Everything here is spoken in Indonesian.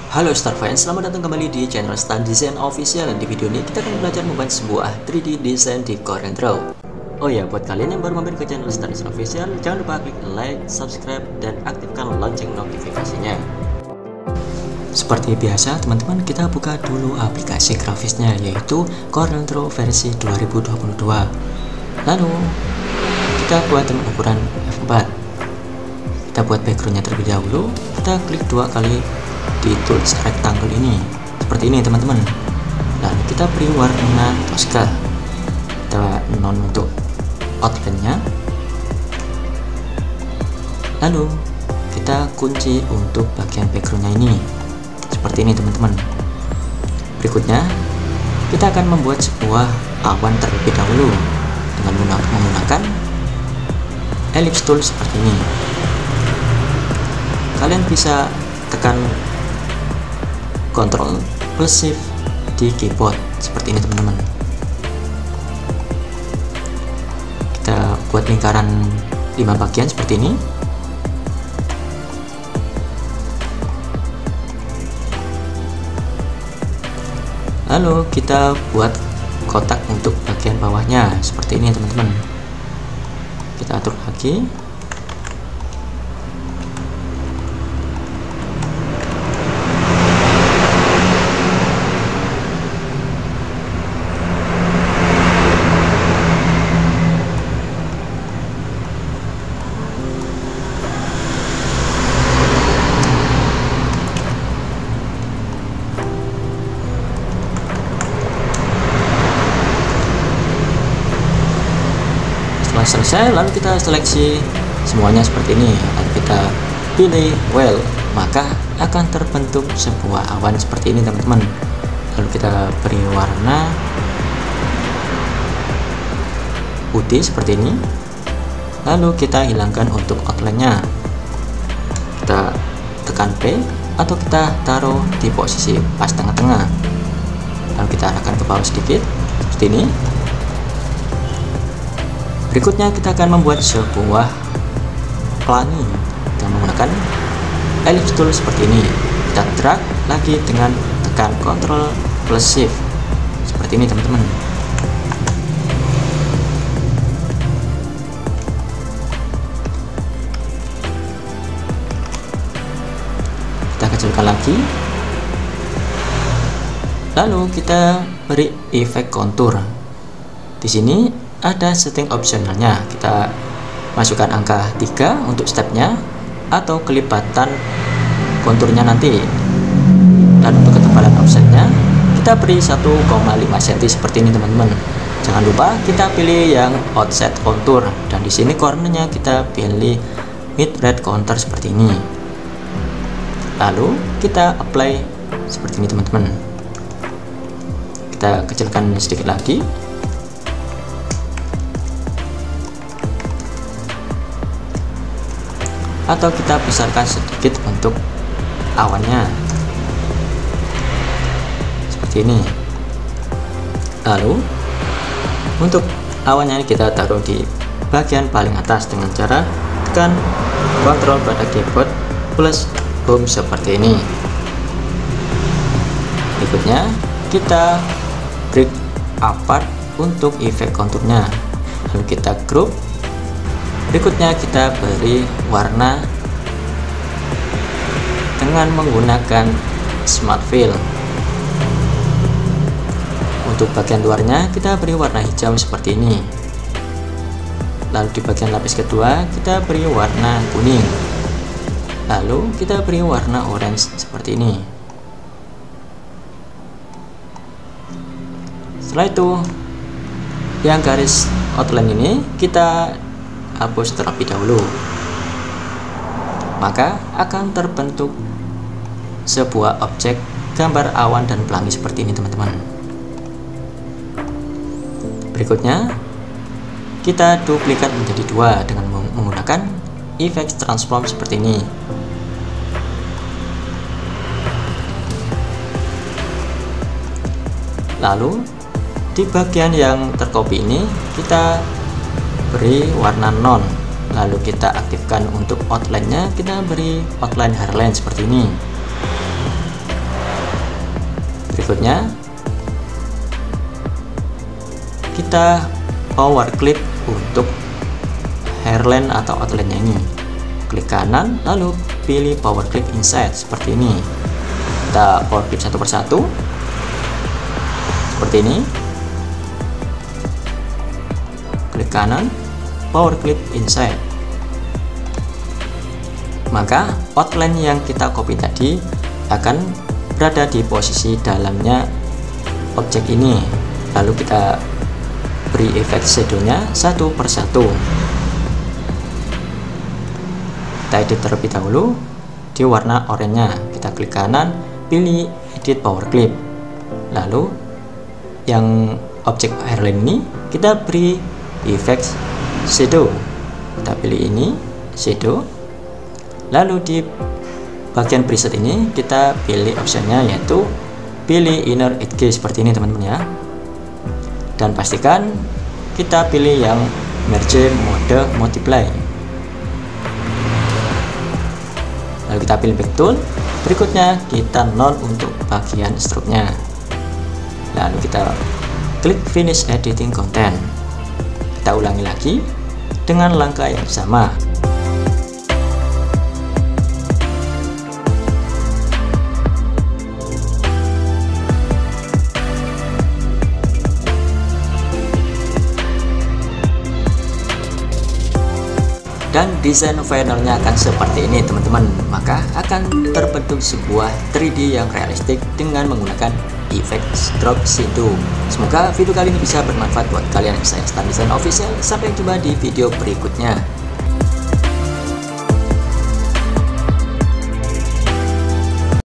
Halo Star Fans, selamat datang kembali di channel Stan Design Official. Di video ini kita akan belajar membuat sebuah 3D design di CorelDRAW. Oh ya, buat kalian yang baru mampir ke channel Stan Design Official, jangan lupa klik like, subscribe, dan aktifkan lonceng notifikasinya. Seperti biasa teman-teman, kita buka dulu aplikasi grafisnya, yaitu CorelDRAW versi 2022. Lalu kita buat dengan ukuran F4. Kita buat backgroundnya terlebih dahulu. Kita klik dua kali di tools rectangle ini, seperti ini teman-teman. Lalu kita beri warna Tosca, kita non untuk outline-nya. Lalu kita kunci untuk bagian backgroundnya ini, seperti ini teman-teman. Berikutnya kita akan membuat sebuah awan terlebih dahulu dengan menggunakan ellipse tool seperti ini. Kalian bisa tekan Ctrl plus Shift di keyboard seperti ini teman-teman. Kita buat lingkaran 5 bagian seperti ini. Lalu kita buat kotak untuk bagian bawahnya seperti ini teman-teman. Kita atur lagi. Setelah selesai, lalu kita seleksi semuanya seperti ini. Lalu kita pilih well, maka akan terbentuk sebuah awan seperti ini teman-teman. Lalu kita beri warna putih seperti ini. Lalu kita hilangkan untuk outline-nya. Kita tekan P atau kita taruh di posisi pas tengah-tengah. Lalu kita arahkan ke bawah sedikit seperti ini. Berikutnya kita akan membuat sebuah pelangi dengan menggunakan ellipse tool seperti ini. Kita drag lagi dengan tekan Ctrl plus Shift seperti ini teman-teman. Kita kecilkan lagi. Lalu kita beri efek kontur. Di sini ada setting opsionalnya, kita masukkan angka 3 untuk stepnya atau kelipatan konturnya nanti. Dan untuk ketebalan offsetnya kita beri 1,5 cm seperti ini teman-teman. Jangan lupa kita pilih yang offset kontur, dan di sini cornernya kita pilih mid red counter seperti ini. Lalu kita apply seperti ini teman-teman. Kita kecilkan sedikit lagi. Atau kita besarkan sedikit untuk awannya seperti ini. Lalu untuk awannya ini kita taruh di bagian paling atas dengan cara tekan Ctrl pada keyboard plus home seperti ini. Berikutnya kita break apart untuk efek konturnya. Lalu kita group. Berikutnya kita beri warna dengan menggunakan Smart Fill. Untuk bagian luarnya kita beri warna hijau seperti ini. Lalu di bagian lapis kedua kita beri warna kuning. Lalu kita beri warna orange seperti ini. Setelah itu yang garis outline ini kita hapus terlebih dahulu, maka akan terbentuk sebuah objek gambar awan dan pelangi seperti ini teman-teman. Berikutnya kita duplikat menjadi 2 dengan menggunakan efek transform seperti ini. Lalu di bagian yang tercopy ini kita beri warna non. Lalu kita aktifkan untuk outline-nya, kita beri outline hairline seperti ini. Berikutnya kita power clip untuk hairline atau outline-nya ini. Klik kanan lalu pilih power clip inside seperti ini. Kita power clip satu persatu seperti ini. Klik kanan power clip inside. Maka outline yang kita copy tadi akan berada di posisi dalamnya objek ini. Lalu kita beri efek shadow-nya satu persatu. Kita edit terlebih dahulu di warna oranye. Kita klik kanan, pilih edit power clip. Lalu yang objek hairline ini kita beri efek shadow. Kita pilih ini shadow. Lalu di bagian preset ini kita pilih optionnya, yaitu pilih inner edge seperti ini teman-teman ya. Dan pastikan kita pilih yang merge mode multiply. Lalu kita pilih back tool. Berikutnya kita none untuk bagian stroke-nya. Lalu kita klik finish editing content. Kita ulangi lagi dengan langkah yang sama. Dan desain finalnya akan seperti ini teman-teman. Maka akan terbentuk sebuah 3D yang realistik dengan menggunakan efek stroke shadow. Semoga video kali ini bisa bermanfaat buat kalian. Saya Stan Design Official. Sampai jumpa di video berikutnya.